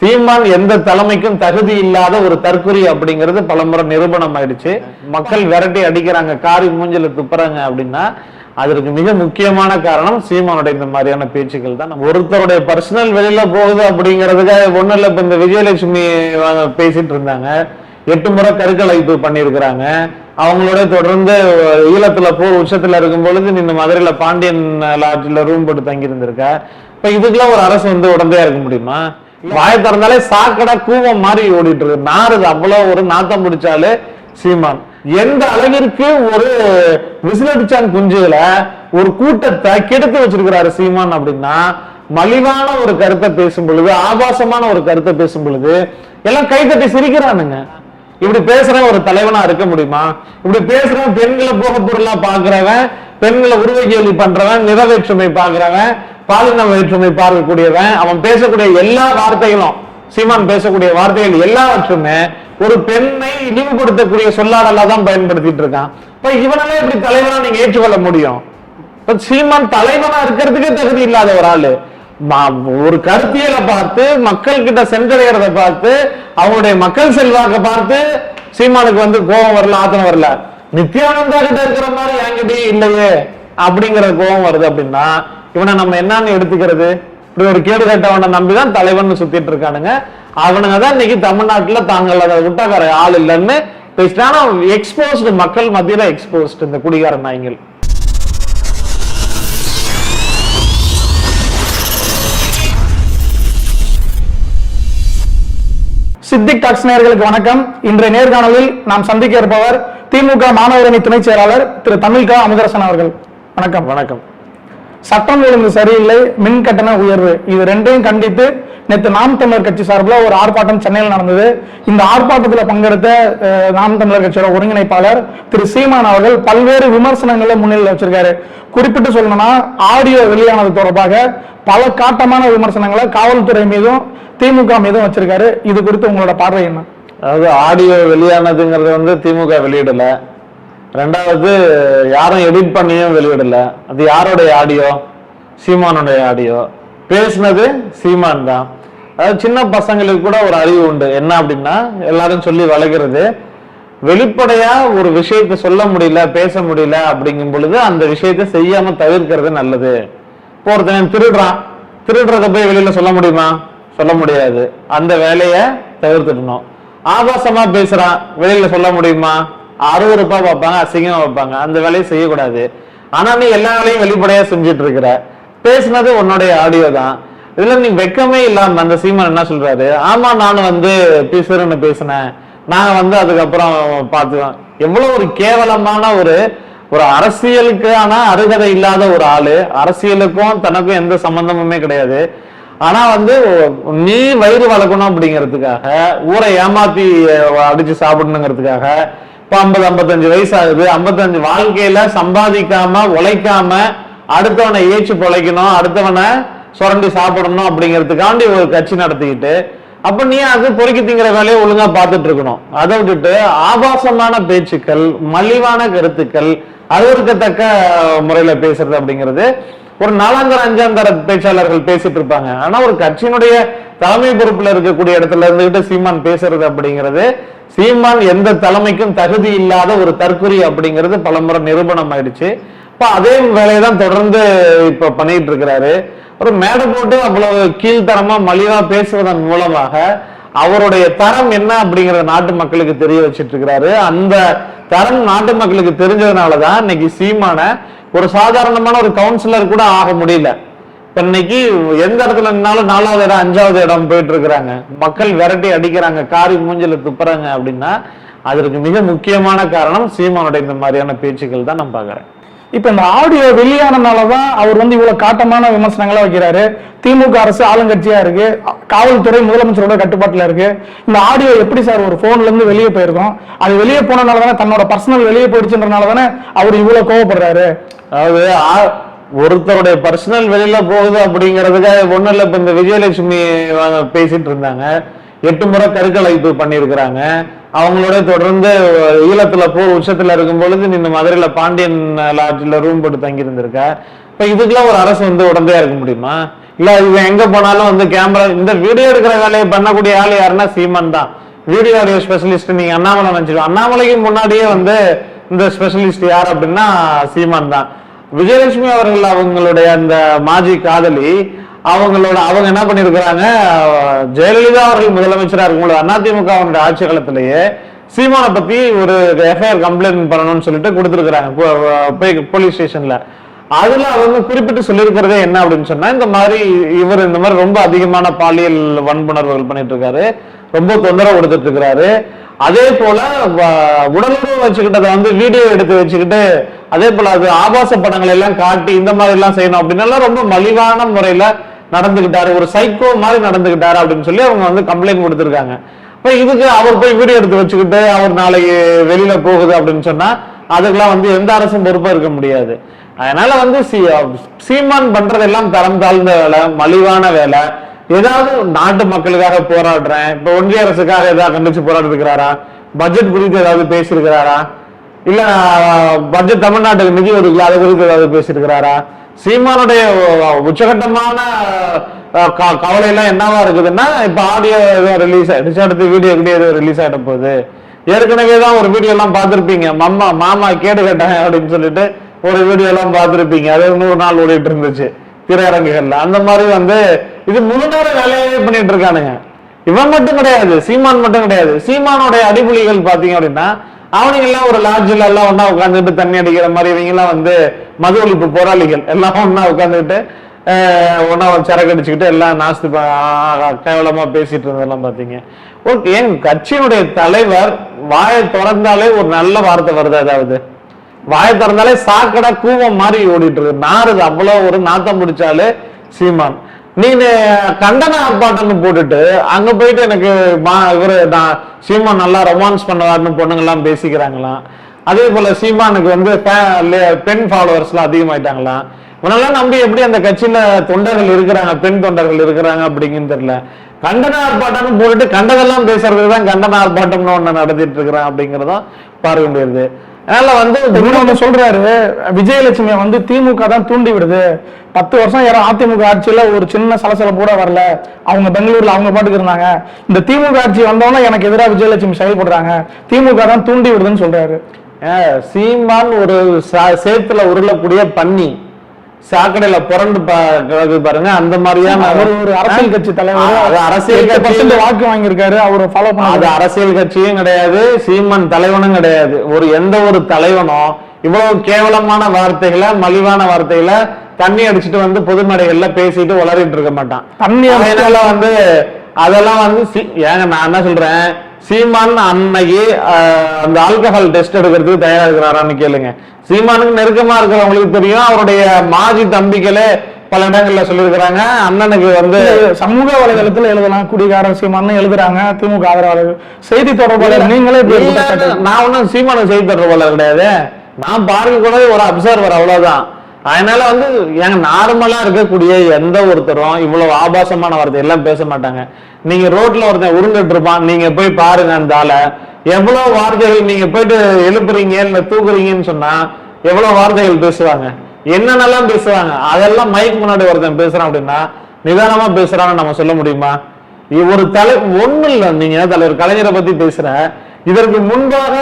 சீமான் எந்த தலைமைக்கும் தகுதி இல்லாத ஒரு தற்குறி அப்படிங்கிறது பலமுறை நிரூபணம் ஆயிடுச்சு. மக்கள் விரட்டி அடிக்கிறாங்க, காரி மூஞ்சில துப்புறாங்க அப்படின்னா அதற்கு மிக முக்கியமான காரணம் சீமானுடைய இந்த மாதிரியான பேச்சுக்கள் தான். ஒருத்தருடைய பர்சனல் வெளியில போகுது அப்படிங்கிறதுக்காக ஒண்ணு இல்ல. இப்ப இந்த விஜயலட்சுமி பேசிட்டு இருந்தாங்க, 8 முறை கருக்கலைப்பு பண்ணியிருக்கிறாங்க. அவங்களோட தொடர்ந்து ஈழத்துல போர் உச்சத்துல இருக்கும் பொழுது நின்று மதுரையில பாண்டியன் லாட்ஜில் ரூம் போட்டு தங்கி இருந்திருக்க. இப்ப இதுக்கெல்லாம் ஒரு அரசு உடந்தையா இருக்க முடியுமா? வாய திறந்தாலே சாக்கடை கூவம் மாதிரி ஓடிட்டு இருக்கு. நாறுது, அவ்வளவு ஒரு நாத்தம் பிடிச்சாலே சீமான். எந்த அளவிற்கு ஒரு விசிலடிச்சான் குஞ்சுல ஒரு கூட்டத்தை கெடுத்து வச்சிருக்கிறாரு சீமான் அப்படின்னா, மலிவான ஒரு கருத்தை பேசும் பொழுது, ஆபாசமான ஒரு கருத்தை பேசும் பொழுது எல்லாம் கைத்தட்டி சிரிக்கிறானுங்க. இப்படி பேசுற ஒரு தலைவனா இருக்க முடியுமா? இப்படி பேசுறவன் பெண்களை போக பொருளா பாக்குறவன், பெண்களை உருவ கேள்வி பண்றவன், நிற வேற்றுமை பாக்குறவன், பாலின வேற்றுமை பார்க்கக்கூடியவன், அவன் பேசக்கூடிய எல்லா வார்த்தைகளும், சீமான் பேசக்கூடிய வார்த்தைகள் எல்லாவற்றுமே ஒரு பெண்ணை இழிவுபடுத்தக்கூடிய சொல்லாடலா தான் பயன்படுத்திட்டு இருக்கான். இப்ப இவனால எப்படி தலைவனா நீங்க ஏற்றுக்கொள்ள முடியும்? இப்ப சீமான் தலைவனா இருக்கிறதுக்கே தகுதி இல்லாத ஒரு ஆளு. ஒரு கருத்தியலை பார்த்து மக்கள் கிட்ட சென்றடைகிறத பார்த்து அவங்களுடைய மக்கள் செல்வாக்க பார்த்து சீமானுக்கு கோபம் வரல, ஆத்தனம் வரல. நித்யானந்தா கிட்ட இருக்கிற மாதிரி என்கிட்டயே இல்லையே அப்படிங்கிற கோபம் வருது. அப்படின்னா இவனை நம்ம என்னன்னு எடுத்துக்கிறது? இப்படி ஒரு கேடு கட்டவனை நம்பிதான் தலைவன் சுத்திட்டு இருக்கானுங்க. அவனுங்க தான் இன்னைக்கு தமிழ்நாட்டுல தாங்கள் அதை விட்டாக்கார ஆள் இல்லைன்னு பேசிட்டானா எக்ஸ்போஸ்டு, மக்கள் மத்தியில எக்ஸ்போஸ்டு இந்த குடிகார நாய்கள். சித்திக் டாக்ஸ் நேயர்களுக்கு வணக்கம். இன்றைய நேர்காணலில் நாம் சந்திக்க இருப்பவர் திமுக மாணவரணி துணைச் செயலாளர் திரு தமிழ்கா அமுதரசன் அவர்கள். வணக்கம். வணக்கம். சட்டம் ஒழுங்கு சரியில்லை, மின் கட்டண உயர்வு, இது ரெண்டையும் கண்டித்து நேற்று நாம் தமிழர் கட்சி சார்பில் ஒரு ஆர்ப்பாட்டம் சென்னையில் நடந்தது. இந்த ஆர்ப்பாட்டத்தில் பங்கெடுத்த நாம் தமிழர் கட்சியோட ஒருங்கிணைப்பாளர் திரு சீமான் அவர்கள் பல்வேறு விமர்சனங்களை முன்னிலையில் வச்சிருக்காரு. குறிப்பிட்டு சொல்லணும்னா, ஆடியோ வெளியானது தொடர்பாக பல காட்டமான விமர்சனங்களை காவல்துறை மீதும் திமுக மீதும் வச்சிருக்காரு. இது குறித்து உங்களோட பார்வை என்ன? அதாவது ஆடியோ வெளியானதுங்கிறது திமுக வெளியிடல. ரெண்டாவது யாரும் எடிட் பண்ணியும் வெளியிடல. அது யாருடைய ஆடியோ? சீமானுடைய ஆடியோ. பேசுனது சீமான் தான். அதாவது சின்ன பசங்களுக்கு கூட ஒரு அறிவு உண்டு. என்ன அப்படின்னா, எல்லாரும் சொல்லி வளர்க்கிறது, வெளிப்படையா ஒரு விஷயத்தை சொல்ல முடியல, பேச முடியல அப்படிங்கும் பொழுது அந்த விஷயத்தை செய்யாம தவிர்க்கிறது நல்லது. இப்போ ஒருத்தன் திருடுறான், திருடுறத போய் வெளியில சொல்ல முடியுமா? சொல்ல முடியாது. அந்த வேலையை தவிர்த்துடணும். ஆபாசமா பேசுறான், வெளியில சொல்ல முடியுமா? அருவருப்பா பார்ப்பாங்க, அசிங்கமா வைப்பாங்க. அந்த வேலையை செய்யக்கூடாது. ஆனா நீ எல்லா வேலையும் வெளிப்படையா செஞ்சுட்டு இருக்கிற. பேசுனது உன்னுடைய ஆடியோ தான். இதுல நீ வெக்கமே இல்லாம அந்த சீமான் என்ன சொல்றாரு? ஆமா, நானும் பிசுறுன்னு பேசினேன், நான் அதுக்கப்புறம் பார்த்துவேன். எவ்வளவு ஒரு கேவலமான ஒரு அரசியலுக்கான அருகதை இல்லாத ஒரு ஆளு. அரசியலுக்கும் தனக்கும் எந்த சம்பந்தமுமே கிடையாது. ஆனா நீ வயிறு வளர்க்கணும் அப்படிங்கிறதுக்காக, ஊரை ஏமாத்தி அடிச்சு சாப்பிடணுங்கிறதுக்காக, இப்ப 50-55 வயசு ஆகுது. 55 வாழ்க்கையில சம்பாதிக்காம உழைக்காம அடுத்தவனை ஏச்சு பொழைக்கணும், அடுத்தவனை சுரண்டி சாப்பிடணும் அப்படிங்கிறதுக்காண்டி ஒரு கட்சி நடத்திக்கிட்டு, அப்ப நீ பொறுக்கி திங்கிற வேலையை ஒழுங்கா பார்த்துட்டு இருக்கணும். அதை விட்டுட்டு ஆபாசமான பேச்சுக்கள், மலிவான கருத்துக்கள், அறிவுறுக்கத்தக்க முறையில பேசுறது அப்படிங்கிறது ஒரு 4 5 தர பேச்சாளர்கள் பேசிட்டு இருப்பாங்க. ஆனா ஒரு கட்சியினுடைய தலைமை பொறுப்புல இருக்கக்கூடிய இடத்துல இருந்துகிட்டு சீமான் பேசுறது அப்படிங்கிறது, சீமான் எந்த தலைமைக்கும் தகுதி இல்லாத ஒரு தற்குறி அப்படிங்கிறது பலமுறை நிரூபணம் ஆயிடுச்சு. இப்ப அதே வேலையைதான் தொடர்ந்து இப்ப பண்ணிட்டு இருக்கிறாரு. ஒரு மேடை போட்டு அவ்வளவு கீழ்த்தரமா மலிவா பேசுவதன் மூலமாக அவருடைய தரம் என்ன அப்படிங்கறத நாட்டு மக்களுக்கு தெரிய வச்சிட்டு இருக்கிறாரு. அந்த தரம் நாட்டு மக்களுக்கு தெரிஞ்சதுனாலதான் இன்னைக்கு சீமான ஒரு சாதாரணமான ஒரு கவுன்சிலர் கூட ஆக முடியல. இப்ப இன்னைக்கு எந்த இடத்துல நின்னாலும் 4வது இடம் 5வது இடம் போயிட்டு இருக்கிறாங்க. மக்கள் விரட்டி அடிக்கிறாங்க, காரி மூஞ்சில துப்புறாங்க அப்படின்னா அதற்கு மிக முக்கியமான காரணம் சீமானுடைய இந்த மாதிரியான பேச்சுக்கள் தான் நான் பாக்குறேன். இப்ப இந்த ஆடியோ வெளியானனாலதான் அவர் இவ்வளவு காட்டமான விமர்சனங்களை வைக்கிறாரு. திமுக அரசு ஆளுங்கட்சியா இருக்கு, காவல்துறை முதலமைச்சரோட கட்டுப்பாட்டுல இருக்கு. இந்த ஆடியோ எப்படி சார் ஒரு போன்ல இருந்து வெளியே போயிருக்கோம்? அது வெளியே போனதுனாலதானே, தன்னோட பர்சனல் வெளியே போயிடுச்சுன்றனாலதானே அவர் இவ்வளவு கோவப்படுறாரு. அதாவது ஒருத்தருடைய பர்சனல் வெளியில போகுது அப்படிங்கிறதுக்காக ஒண்ணு இல்ல. இப்ப இந்த விஜயலட்சுமி பேசிட்டு இருந்தாங்க, 8 முறை கருக்கலைப்பு பண்ணியிருக்கிறாங்க. அவங்களோட தொடர்ந்து ஈழத்துல போர் உச்சத்துல இருக்கும் பொழுது நின்று மதுரையில பாண்டியன் லாட்ஜில் ரூம் போட்டு தங்கி இருந்திருக்க. இப்ப இதுக்கெல்லாம் ஒரு அரசு உடந்தையா இருக்க முடியுமா? இல்ல இவன் எங்க போனாலும் வந்து கேமரா இந்த வீடியோ எடுக்கிற வேலையை பண்ணக்கூடிய ஆள் யாருன்னா சீமான் தான். வீடியோ ஆடியோ ஸ்பெஷலிஸ்ட் நீங்க அண்ணாமலை நினைச்சிருக்கோம். அண்ணாமலைக்கு முன்னாடியே வந்து இந்த ஸ்பெஷலிஸ்ட் யார் அப்படின்னா சீமான் தான். விஜயலட்சுமி அவர்கள் அவங்களுடைய அந்த மாஜி காதலி அவங்க என்ன பண்ணிருக்கிறாங்க, ஜெயலலிதா அவர்கள் முதலமைச்சரா இருக்கும்போது அதிமுக ஆட்சி காலத்திலேயே சீமானை பத்தி ஒரு எஃப்ஐஆர் கம்ப்ளைண்ட் பண்ணணும்னு சொல்லிட்டு கொடுத்துருக்காங்க போலீஸ் ஸ்டேஷன்ல. அதுல அவங்க குறிப்பிட்டு சொல்லியிருக்கிறதே என்ன அப்படின்னு சொன்னா, இந்த மாதிரி ரொம்ப அதிகமான பாலியல் வன்புணர்வுகள் பண்ணிட்டு இருக்காரு, ரொம்ப தொந்தரவு கொடுத்துட்டு இருக்கிறாரு. அதே போல உடலுறவு வச்சுக்கிட்டதை வந்து வீடியோ எடுத்து வச்சுக்கிட்டு அதே போல அது ஆபாச படங்கள் எல்லாம் காட்டி இந்த மாதிரி எல்லாம் செய்யணும் அப்படின்னு ரொம்ப மலிவான முறையில நடந்துகிட்டாரு, ஒரு சைக்கோ மாதிரி நடந்துகிட்டாரு அப்படின்னு சொல்லி அவங்க வந்து கம்ப்ளைண்ட் கொடுத்துருக்காங்க. இப்ப இதுக்கு அவர் போய் வீடியோ எடுத்து வச்சுக்கிட்டு அவர் நாளைக்கு வெளியில போகுது அப்படின்னு சொன்னா அதுக்கெல்லாம் வந்து எந்த அரசும் பொறுப்பா இருக்க முடியாது. அதனால வந்து சீமான் பண்றதெல்லாம் தரம் தாழ்ந்த வேலை, மலிவான வேலை. ஏதாவது நாட்டு மக்களுக்காக போராடுறேன், இப்ப ஒன்றிய அரசுக்காக ஏதாவது கண்டிச்சு போராடி இருக்கிறாரா, பட்ஜெட் குறித்து ஏதாவது பேசியிருக்கிறாரா, இல்ல பட்ஜெட் தமிழ்நாட்டுக்கு நிதி ஒதுக்கல அது குறித்து ஏதாவது பேசியிருக்கிறாரா? சீமானுடைய உச்சகட்டமான கவலை எல்லாம் என்னவா இருக்குதுன்னா, இப்ப ஆடியோ ஏதோ ரிலீஸ் ஆயிடுச்சு, அடுத்து வீடியோ ஏதோ ரிலீஸ் ஆயிட்ட போகுது. ஏற்கனவே தான் ஒரு வீடியோ எல்லாம் பார்த்திருப்பீங்க, மாமா கேடு கேட்டேன் அப்படின்னு சொல்லிட்டு ஒரு வீடியோ எல்லாம் பார்த்திருப்பீங்க. அது 100 நாள் ஓடிட்டு இருந்துச்சு திரையரங்குகள்ல. அந்த மாதிரி வந்து இது முழு நேர வேலையாவே பண்ணிட்டு இருக்கானுங்க. இவன் மட்டும் கிடையாது, சீமான் மட்டும் கிடையாது. சீமானுடைய அடிப்புலிகள் பாத்தீங்க அப்படின்னா அவனுங்க எல்லாம் ஒரு லாட்ஜில் எல்லாம் ஒன்னா உட்காந்துட்டு தண்ணி அடிக்கிற மாதிரி, இவங்க எல்லாம் வந்து மது ஒழிப்பு போராளிகள் எல்லாம் ஒன்னா உட்காந்துட்டு ஒன்னா சரக்கு அடிச்சுக்கிட்டு எல்லாம் நாஸ்தி கேவலமா பேசிட்டு இருந்ததெல்லாம் பாத்தீங்க. ஓகே, என் கட்சியினுடைய தலைவர் வாயை திறந்தாலே ஒரு நல்ல வார்த்தை வருது, அதாவது வாயை திறந்தாலே சாக்கடை கூவம் மாதிரி ஓடிட்டு இருக்கு, நாறுது, அவ்வளவு ஒரு நாத்தம் பிடிச்சாலே சீமான். நீங்க கண்டன ஆர்ப்பாட்டம்னு போட்டுட்டு அங்க போயிட்டு எனக்கு இவரு நான் சீமான் நல்லா ரொமான்ஸ் பண்ணுவாருன்னு பொண்ணுங்க எல்லாம் பேசிக்கிறாங்களாம். அதே போல சீமானுக்கு வந்து பெண் ஃபாலோவர்ஸ் எல்லாம் அதிகமாயிட்டாங்களாம். இவனெல்லாம் நம்பி எப்படி அந்த கட்சியில தொண்டர்கள் இருக்கிறாங்க, பெண் தொண்டர்கள் இருக்கிறாங்க அப்படிங்கன்னு தெரியல. கண்டன ஆர்ப்பாட்டம்னு போட்டுட்டு கண்டதெல்லாம் பேசுறதுதான் கண்டன ஆர்ப்பாட்டம்னு ஒண்ணு நடத்திட்டு இருக்கிறான் அப்படிங்கறதும் பார்க்க முடியுது. அதனால வந்து சொல்றாரு, விஜயலட்சுமியை வந்து திமுக தான் தூண்டி விடுது. 10 வருஷம் யாரும் அதிமுக ஆட்சியில ஒரு சின்ன சலசலப்பு கூட வரல, அவங்க பெங்களூர்ல அவங்க பாட்டுக்கு இருந்தாங்க. இந்த திமுக ஆட்சி வந்தோம்னா எனக்கு எதிராக விஜயலட்சுமி செயல்படுறாங்க, திமுக தான் தூண்டி விடுதுன்னு சொல்றாரு. சீமான் ஒரு சேத்துல உருளக்கூடிய பன்னி, சாக்கடையில புரண்டு பாருங்க, அந்த மாதிரியான ஒரு அரசியல் கட்சி தலைவர், அரசியல் கட்சி வாக்கு வாங்கியிருக்காரு, அவரு ஃபாலோ பண்ண. அது அரசியல் கட்சியும் கிடையாது, சீமான் தலைவனும் கிடையாது. எந்த ஒரு தலைவனும் இவ்வளவு கேவலமான வார்த்தைகளை, மலிவான வார்த்தைகளை தண்ணி அடிச்சுட்டு வந்து பொது மேடைகள்ல பேசிட்டு வளரிட்டு இருக்க மாட்டான். அதெல்லாம் வந்து ஏங்க நான் என்ன சொல்றேன், சீமான் அன்னைக்கு அந்த ஆல்கஹால் டெஸ்ட் எடுக்கிறதுக்கு தயாரா இருக்கிறாரான்னு கேளுங்க. சீமானுக்கு நெருக்கமா இருக்கிறவங்களுக்கு தெரியும். அவருடைய மாஜி தம்பிகளே பல இடங்கள்ல சொல்லியிருக்கிறாங்க, அண்ணனுக்கு வந்து சமூக வலைதளத்துல எழுதலாம் குடிகார சீமான்னு எழுதுறாங்க திமுக ஆதரவாளர்கள். செய்தி தொடர்பாளர் நீங்களே, நான் ஒன்னும் சீமானுக்கு செய்தி தொடர்பாளர் கிடையாது, நான் பார்க்க கூட ஒரு அப்சர்வர், அவ்வளவுதான். அதனால வந்து எங்க நார்மலா இருக்கக்கூடிய எந்த ஒருத்தரும் இவ்வளவு ஆபாசமான வார்த்தை எல்லாம் பேச மாட்டாங்க. நீங்க ரோட்ல ஒருத்தன் உருண்டுட்டு இருப்பான், நீங்க போய் பாருங்க அந்த ஆள, எவ்வளவு வார்த்தைகள் நீங்க போயிட்டு எழுப்புறீங்க இல்ல தூக்குறீங்கன்னு சொன்னா எவ்வளவு வார்த்தைகள் பேசுவாங்க, என்னென்னலாம் பேசுவாங்க. அதெல்லாம் மைக் முன்னாடி ஒருத்தன் பேசுறான் அப்படின்னா நிதானமா பேசுறான்னு நம்ம சொல்ல முடியுமா? ஒரு ஒண்ணு இல்ல, நீங்க தலைவர் கலைஞரை பத்தி பேசுற, இதற்கு முன்பாக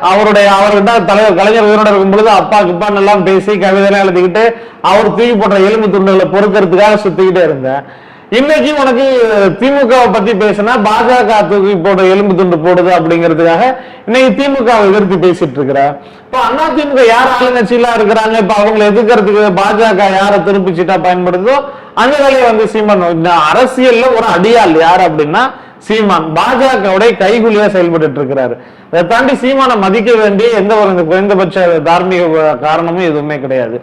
அவர்கிட்ட தலைவர் கலைஞர் உயிரோட இருக்கும் பொழுது அப்பா கிப்பான்னு எல்லாம் பேசி கவிதையெல்லாம் எழுதிக்கிட்டு அவர் தூக்கி போடுற எலும்பு துண்டுகளை பொறுக்கிறதுக்காக சுத்திக்கிட்டே இருந்தேன். இன்னைக்கு உனக்கு திமுகவை பத்தி பேசினா பாஜக தூக்கி போடுற எலும்பு துண்டு போடுது அப்படிங்கிறதுக்காக இன்னைக்கு திமுகவை எதிர்த்து பேசிட்டு இருக்கிற. இப்ப அண்ணா திமுக யார் ஆளுங்கட்சியெல்லாம் இருக்கிறாங்க, இப்ப அவங்களை எதிர்க்கிறதுக்கு பாஜக யாரை திருப்பி சீட்டா பயன்படுதோ அந்த வேலையை வந்து சீமான் அரசியல்ல ஒரு அடியாள் யார் அப்படின்னா சீமான் பாஜகவுடைய கைகுலியா செயல்பட்டு இருக்கிறாரு. அதை தாண்டி சீமானை மதிக்க வேண்டிய எந்த ஒரு குறைந்தபட்ச தார்மீக காரணமும் எதுவுமே கிடையாது.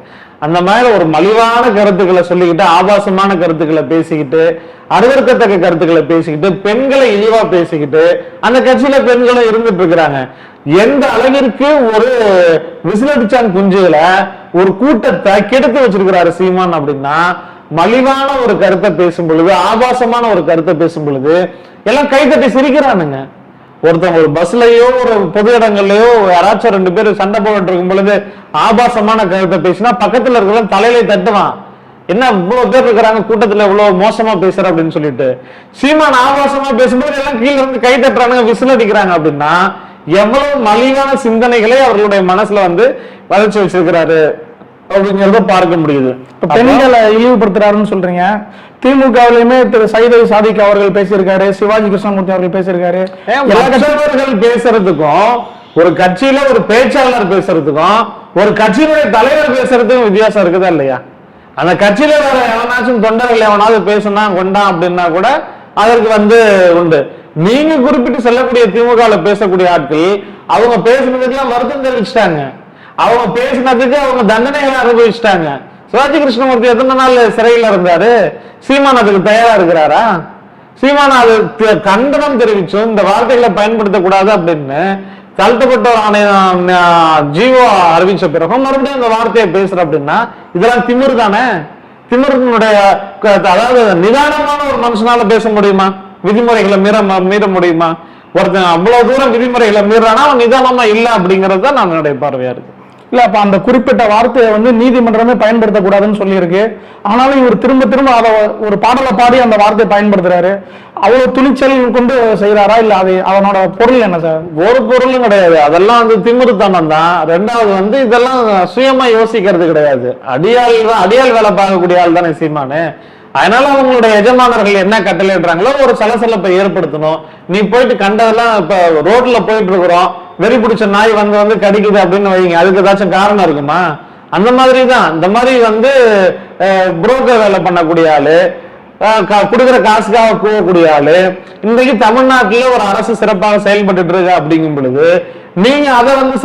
அந்த மாதிரி ஒரு மலிவான கருத்துக்களை சொல்லிக்கிட்டு, ஆபாசமான கருத்துக்களை பேசிக்கிட்டு, அருவருக்கத்தக்க கருத்துக்களை பேசிக்கிட்டு, பெண்களை இழிவா பேசிக்கிட்டு அந்த கட்சியில பெண்களும் இருந்துட்டு இருக்கிறாங்க. எந்த அளவிற்கு ஒரு விசிலடிச்சான் குஞ்சுகளை ஒரு கூட்டத்தை கெடுத்து வச்சிருக்கிறாரு சீமான் அப்படின்னா, மலிவான ஒரு கருத்தை பேசும் பொழுது, ஆபாசமான ஒரு கருத்தை பேசும் பொழுது எல்லாம் கைத்தட்டி சிரிக்கிறானுங்க. ஒருத்தவங்க ஒரு பஸ்லயோ ஒரு பொது இடங்கள்லயோ யாராச்சும் 2 பேர் சண்டை போட்டு இருக்கும் பொழுது ஆபாசமான கருத்தை பேசினா பக்கத்துல இருக்கலாம் தலையில தட்டுவான். என்ன இவ்வளவு பேர் இருக்கிறாங்க கூட்டத்துல இவ்வளவு மோசமா பேசுற அப்படின்னு சொல்லிட்டு சீமான் ஆபாசமா பேசும்போது எல்லாம் கீழ இருந்து கை தட்டுறானுங்க, விசில் அடிக்கிறாங்க அப்படின்னா எவ்வளவு மலிவான சிந்தனைகளை அவர்களுடைய மனசுல வந்து வளர்ச்சி வச்சிருக்கிறாரு அப்படிங்கறத பார்க்க முடியுது. பெண்களை இழிவுபடுத்துறாருன்னு சொல்றீங்க. திமுகவிலுமே திரு சைதை சாதிக் அவர்கள் பேசியிருக்காரு, சிவாஜி கிருஷ்ணமூர்த்தி அவர்கள் பேசியிருக்காரு. பேசுறதுக்கும் ஒரு கட்சியில ஒரு பேச்சாளர் பேசுறதுக்கும் ஒரு கட்சியினுடைய தலைவர் பேசுறதுக்கும் வித்தியாசம் இருக்குதா இல்லையா? அந்த கட்சியில வேற எவனாச்சும் தொண்டர்கள் எவனாவது பேசுனா கொண்டான் அப்படின்னா கூட அதற்கு வந்து உண்டு. நீங்க குறிப்பிட்டு சொல்லக்கூடிய திமுக பேசக்கூடிய ஆட்கள் அவங்க பேசுனதுக்கெல்லாம் வருத்தம் தெரிவிச்சிட்டாங்க, அவங்க பேசினதுக்கு அவங்க தண்டனைகளை அனுபவிச்சிட்டாங்க. சிவாஜி கிருஷ்ணமூர்த்தி எத்தனை நாள் சிறையில் இருந்தாரு? சீமான் அதுக்கு தயாரா இருக்கிறாரா? சீமான் அது கண்டனம் தெரிவிச்சும் இந்த வார்த்தைகளை பயன்படுத்தக்கூடாது அப்படின்னு தாழ்த்தப்பட்டோர் ஆணையம் ஜீவோ அறிவிச்ச பிறகும் மறுபடியும் இந்த வார்த்தையை பேசுற அப்படின்னா இதெல்லாம் திமிரு தானே? திமிருனுடைய அதாவது நிதானமான ஒரு மனுஷனால பேச முடியுமா? விதிமுறைகளை மீற முடியுமா? ஒருத்தன் அவ்வளவு தூரம் விதிமுறைகளை மீறானா அவன் நிதானமா இல்லை அப்படிங்கிறது தான் நான் என்னுடைய பார்வையா இருக்கு. இல்ல அப்ப அந்த குறிப்பிட்ட வார்த்தையை வந்து நீதிமன்றமே பயன்படுத்தக்கூடாதுன்னு சொல்லியிருக்கு. ஆனாலும் இவர் திரும்ப திரும்ப அதை ஒரு பாடலை பாடி அந்த வார்த்தையை பயன்படுத்துறாரு. அவ்வளவு துணிச்சல் கொண்டு செய்யறாரா? இல்ல அது அவனோட பொருள் என்ன சார்? ஒரு பொருளும் கிடையாது, அதெல்லாம் வந்து திமிருத்தனம் தான். ரெண்டாவது வந்து இதெல்லாம் சுயமா யோசிக்கிறது கிடையாது. அடியாள் வேலை பார்க்கக்கூடிய ஆள் தானே சீமானு. அதனால அவங்களுடைய எஜமானர்கள் என்ன கட்டளையிடுறாங்களோ ஒரு சலசலப்பை ஏற்படுத்தணும். நீ போயிட்டு கண்டதெல்லாம் இப்ப ரோட்ல போயிட்டு இருக்கிறோம், வெறி பிடிச்ச நாய் வந்து கடிக்குது அப்படின்னு வைங்க, அதுக்கு ஏதாச்சும் காரணம் இருக்குமா? அந்த மாதிரி தான் இந்த மாதிரி வந்து புரோக்கர் வேலை பண்ணக்கூடிய ஆளு, கொடுக்குற காசுக்காக போகக்கூடிய ஆளு இன்றைக்கு தமிழ்நாட்டில் ஒரு அரசு சிறப்பாக செயல்பட்டு இருக்கு அப்படிங்கும் பொழுது நீங்க அதை வந்து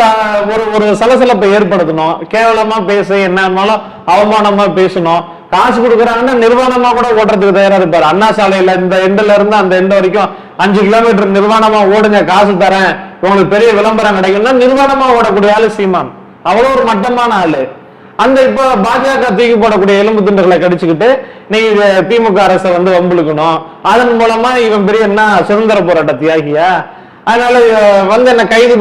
ஒரு சலசலப்பை ஏற்படுத்தணும். கேவலமா பேச என்னன்னாலும் அவமானமா பேசணும். காசு கொடுக்குறாங்கன்னா நிர்வாணமா கூட ஓட்டுறதுக்கு தயாரா இருப்பாரு. அண்ணா சாலையில இந்த எண்டுல இருந்து அந்த எண்டு வரைக்கும் 5 கிலோமீட்டர் நிர்வாணமா ஓடுங்க, காசு தரேன், உங்களுக்கு பெரிய விளம்பரம் கிடைக்கும்னா நிர்வாணமா ஓடக்கூடிய ஆளு சீமான். அவ்வளவு ஒரு மட்டமான ஆளு. அந்த இப்ப பாஜக தூக்கி போடக்கூடிய எலும்பு துண்டுகளை கடிச்சுக்கிட்டு நீ திமுக அரசை வந்து வம்புழுக்கணும், அதன் மூலமா இவன் பெரிய என்ன சுதந்திர போராட்ட தியாகியா? அதனால வந்து என்ன கைது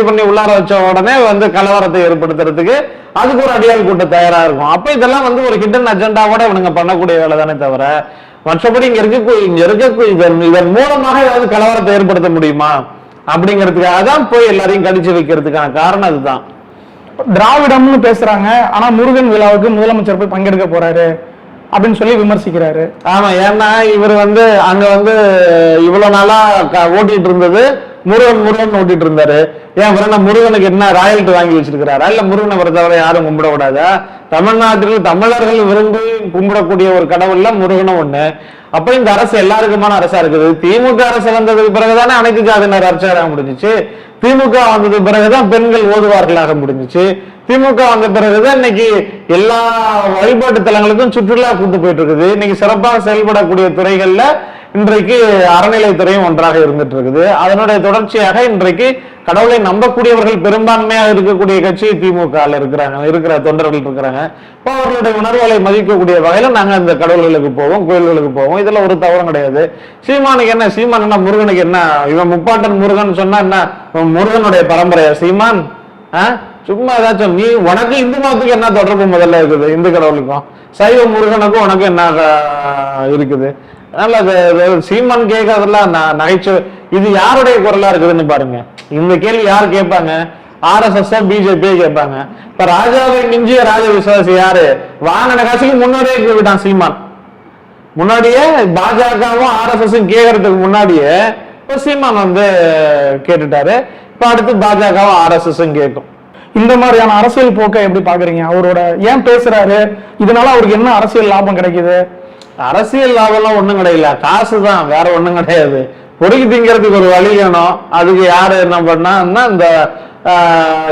பண்ணி உள்ளார வச்ச உடனே வந்து கலவரத்தை ஏற்படுத்துறதுக்கு அதுக்கு ஒரு அடியாள் கூட்டம் தயாரா இருக்கும். அப்ப இதெல்லாம் வந்து ஒரு ஹிடன் அஜெண்டாவோட இவனுங்க பண்ணக்கூடிய வேலை தானே தவிர மற்றபடி இதன் மூலமாக ஏதாவது கலவரத்தை ஏற்படுத்த முடியுமா அப்படிங்கிறதுக்காக தான் போய் எல்லாரையும் கடிச்சு வைக்கிறதுக்கான காரணம் அதுதான். திராவிடம்னு பேசுறாங்க, ஆனா முருகன் விழாவுக்கு முதலமைச்சர் போய் பங்கெடுக்க போறாரு அப்படின்னு சொல்லி விமர்சிக்கிறாரு. ஆமா, ஏன்னா இவர் வந்து அங்க வந்து இவ்வளவு நாளா ஓட்டிட்டு இருந்தது முருகன் ஓட்டிட்டு இருந்தாரு. ஏன் முருகனுக்கு என்ன ராயல்ட்டி வாங்கி வச்சிருக்கிறாரா? இல்ல முருகனை பொறுத்தவரை யாரும் கும்பிட கூடாதா? தமிழ்நாட்டில் தமிழர்கள் விரும்பி கும்பிடக்கூடிய ஒரு கடவுள்ல முருகனும் ஒண்ணு. அப்ப இந்த அரசு எல்லாருக்குமான அரசா இருக்குது. திமுக அரசு வந்ததுக்கு பிறகுதானே அனைத்து ஜாதியினர் அர்ச்சகராக முடிஞ்சிச்சு. திமுக வந்தது பிறகுதான் பெண்கள் ஓதுவார்களாக முடிஞ்சிச்சு. திமுக வந்த பிறகுதான் இன்னைக்கு எல்லா வழிபாட்டு தலங்களுக்கும் சுற்றுலா கூட்டு போயிட்டு இருக்குது. இன்னைக்கு சிறப்பாக செயல்படக்கூடிய துறைகள்ல இன்றைக்கு அறநிலைத்துறையும் ஒன்றாக இருந்துட்டு இருக்குது. அதனுடைய தொடர்ச்சியாக இன்றைக்கு கடவுளை நம்பக்கூடியவர்கள் பெரும்பான்மையாக இருக்கக்கூடிய கட்சி திமுக இருக்கிற தொண்டர்கள் இருக்கிறாங்க. இப்போ அவர்களுடைய உணர்வுகளை மதிக்கக்கூடிய வகையில நாங்க இந்த கடவுள்களுக்கு போவோம், கோயில்களுக்கு போவோம். இதுல ஒரு தவறும் கிடையாது. சீமானுக்கு என்ன? சீமான் என்ன? முருகனுக்கு என்ன? இவன் முப்பாட்டன் முருகன் சொன்னா என்ன? முருகனுடைய பரம்பரையா சீமான்? சும்மா ஏதாச்சும் நீ உனக்கு இந்து மதத்துக்கு என்ன தொடர்பு முதல்ல இருக்குது? இந்து கடவுளுக்கும் சைவ முருகனுக்கும் உனக்கு என்ன இருக்குது? அதனால சீமான் கேட்கறதெல்லாம் நகைச்சுவை. இது யாருடைய குரலா இருக்குதுன்னு பாருங்க. இந்த கேள்வி யார் கேட்பாங்க? RSS பிஜேபியே கேட்பாங்க. இப்ப ராஜாவை மிஞ்சிய ராஜ விசுவாசி யாரு? வாங்கின காசுக்கு முன்னாடியே கேட்டான் சீமான். முன்னாடியே பாஜகவும் RSS கேட்கறதுக்கு முன்னாடியே இப்ப சீமான் வந்து கேட்டுட்டாரு. இப்ப அடுத்து பாஜகவும் RSS கேட்கும். இந்த மாதிரியான அரசியல் போக்கை எப்படி பாக்குறீங்க? அவரோட ஏன் பேசுறாரு? இதனால அவருக்கு என்ன அரசியல் லாபம் கிடைக்குது? அரசியல் லாபம்லாம் ஒண்ணும் கிடையாது, காசு தான், வேற ஒண்ணும் கிடையாது. பொறுக்கி திங்கிறதுக்கு ஒரு வழி வேணும். அதுக்கு யாரு என்ன பண்ணா இந்த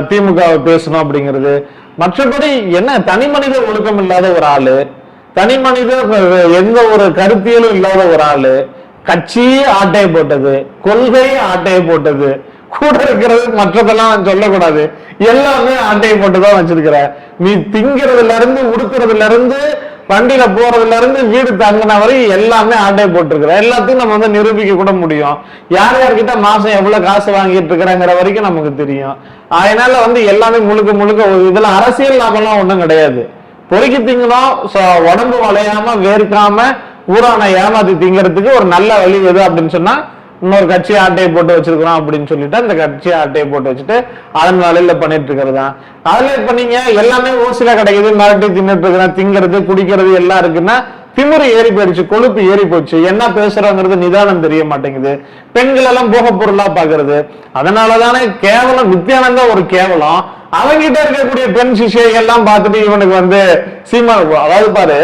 திமுக பேசணும் அப்படிங்கிறது. மற்றபடி என்ன தனி மனித ஒழுக்கம் இல்லாத ஒரு ஆளு, தனி மனித எந்த ஒரு கருத்தியலும் இல்லாத ஒரு ஆளு, கட்சி ஆட்டையை போட்டது, கொள்கை ஆட்டையை போட்டது, கூட இருக்கிறது மற்றதெல்லாம் சொல்லக்கூடாது, எல்லாமே ஆட்டையை போட்டுதான் வச்சிருக்கிற. நீ திங்கிறதுல இருந்து உடுக்கிறதுல இருந்து வண்டியில போறதுல இருந்து வீடு தங்கின வரை எல்லாமே ஆட்டையை போட்டிருக்கிற. எல்லாத்தையும் நம்ம வந்து நிரூபிக்க கூட முடியும். யார்கிட்ட மாசம் எவ்வளவு காசு வாங்கிட்டு இருக்கிறாங்கிற வரைக்கும் நமக்கு தெரியும். அதனால வந்து எல்லாமே முழுக்க இதெல்லாம் அரசியல் லாபம்லாம் ஒண்ணும் கிடையாது. பொறுக்கி திங்கணும், உடம்பு வளையாம வேர்க்காம ஊரான ஏமாத்தி திங்கிறதுக்கு ஒரு நல்ல வழி எது அப்படின்னு சொன்னா, இன்னொரு கட்சி ஆட்டையை போட்டு வச்சிருக்கிறோம் அப்படின்னு சொல்லிட்டு அந்த கட்சி ஆட்டையை போட்டு வச்சுட்டு அதன் வேலையில பண்ணிட்டு இருக்கிறது தான். அதுல இப்ப நீங்க எல்லாமே ஓசில கிடைக்குது, மிரட்டி தின்னுட்டு இருக்கிறேன், திங்கிறது குடிக்கிறது எல்லாம் இருக்குன்னா திமிரு ஏறி போயிடுச்சு, கொழுப்பு ஏறி போச்சு, என்ன பேசுறாங்கிறது நிதானம் தெரிய மாட்டேங்குது, பெண்கள் எல்லாம் போக பொருளா பாக்குறது. அதனாலதானே கேவலம் நித்யானந்தா ஒரு கேவலம். அவங்கிட்ட இருக்கக்கூடிய பெண் சிஷைகள் எல்லாம் பார்த்துட்டு இவனுக்கு வந்து சீமா, அதாவது பாரு,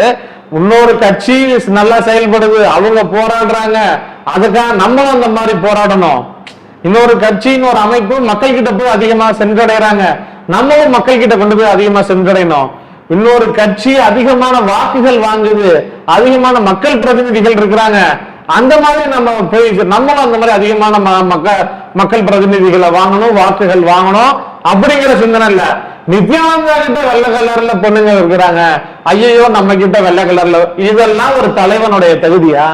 இன்னொரு கட்சி நல்லா செயல்படுது, அவங்க போராடுறாங்க, அதுக்காக நம்மளும் அந்த மாதிரி போராடணும். இன்னொரு கட்சி இன்னொரு அமைப்பு மக்கள் கிட்ட போய் அதிகமா சென்றடைறாங்க, நம்மளும் மக்கள் கிட்ட கொண்டு போய் அதிகமா சென்றடையணும். இன்னொரு கட்சி அதிகமான வாக்குகள் வாங்குது, அதிகமான மக்கள் பிரதிநிதிகள் இருக்கிறாங்க, அந்த மாதிரி நம்ம போய் நம்மளும் அந்த மாதிரி அதிகமான மக்கள் பிரதிநிதிகளை வாங்கணும், வாக்குகள் வாங்கணும் அப்படிங்கிற சிந்தனை இல்ல. நித்யானந்தா கிட்ட வெள்ளை கலர்ல பொண்ணுங்க இருக்கிறாங்க, ஐயோ நம்ம கிட்ட வெள்ளை கலர்ல, இதெல்லாம் ஒரு தலைவனுடைய தகுதியா?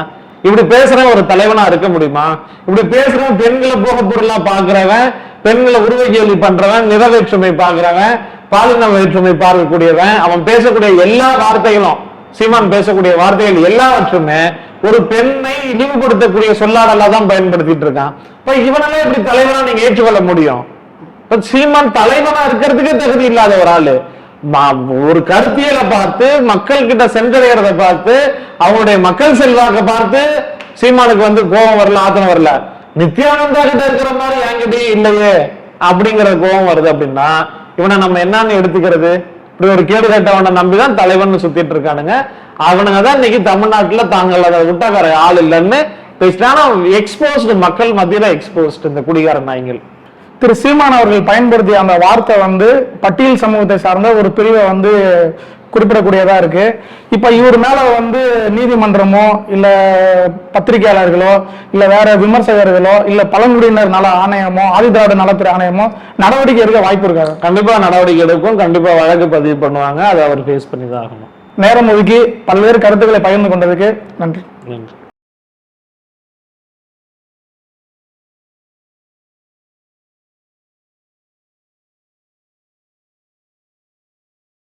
இப்படி பேசுற ஒரு தலைவனா இருக்க முடியுமா? இப்படி பேசுறவன் பெண்களை போக பொருளா பாக்குறவன், பெண்களை உருவ கேள்வி பண்றவன், நிறவேற்றுமை பாக்குறவன், பாலின வேற்றுமை பார்க்கக்கூடியவன், அவன் பேசக்கூடிய எல்லா வார்த்தைகளும், சீமான் பேசக்கூடிய வார்த்தைகள் எல்லாவற்றுமே ஒரு பெண்ணை இழிவுபடுத்தக்கூடிய சொல்லாடலா தான் பயன்படுத்திட்டு இருக்கான். இப்ப இவனெல்லாம் எப்படி தலைவனா நீங்க ஏற்றுக்கொள்ள முடியும்? சீமான் தலைவனா இருக்கிறதுக்கே தகுதி இல்லாத ஒரு ஆளு. ஒரு கருத்தியலை பார்த்து மக்கள் கிட்ட சென்றடைகிறத பார்த்து அவங்களுடைய மக்கள் செல்வாக்க பார்த்து சீமானுக்கு வந்து கோபம் வரல, ஆத்திரம் வரல. நித்யானந்தா கிட்ட இருக்கிற மாதிரி என்கிட்டயே இல்லையே அப்படிங்கிற கோபம் வருது. அப்படின்னா இவனை நம்ம என்னன்னு எடுத்துக்கிறது? இப்படி ஒரு கேடு கட்டவனை நம்பிதான் தலைவன் சுத்திட்டு இருக்கானுங்க. அவனுங்க தான் இன்னைக்கு தமிழ்நாட்டுல தாங்கள் அதை விட்டாக்கார ஆள் இல்லைன்னு பேசினா எக்ஸ்போஸ்டு, மக்கள் மத்தியில எக்ஸ்போஸ்டு இந்த குடிகார நாய்கள். திரு சீமான் அவர்கள் பயன்படுத்திய அந்த வார்த்தை வந்து பட்டியல் சமூகத்தை சார்ந்த ஒரு பிரிவை வந்து குறிப்பிடக்கூடியதா இருக்கு. இப்ப இவர் மேல வந்து நீதிமன்றமோ இல்ல பத்திரிகையாளர்களோ இல்ல வேற விமர்சகர்களோ இல்ல பழங்குடியினர் நல ஆணையமோ ஆதிதிராவிட நலத்துறை ஆணையமோ நடவடிக்கை எடுக்க வாய்ப்பு இருக்காது? கண்டிப்பா நடவடிக்கை எடுக்கும், கண்டிப்பா வழக்கு பதிவு பண்ணுவாங்க, அதை அவர் ஃபேஸ் பண்ணி தான் ஆகணும். நேரம் ஒதுக்கி பல்வேறு கருத்துக்களை பகிர்ந்து கொண்டதுக்கு நன்றி. நன்றி.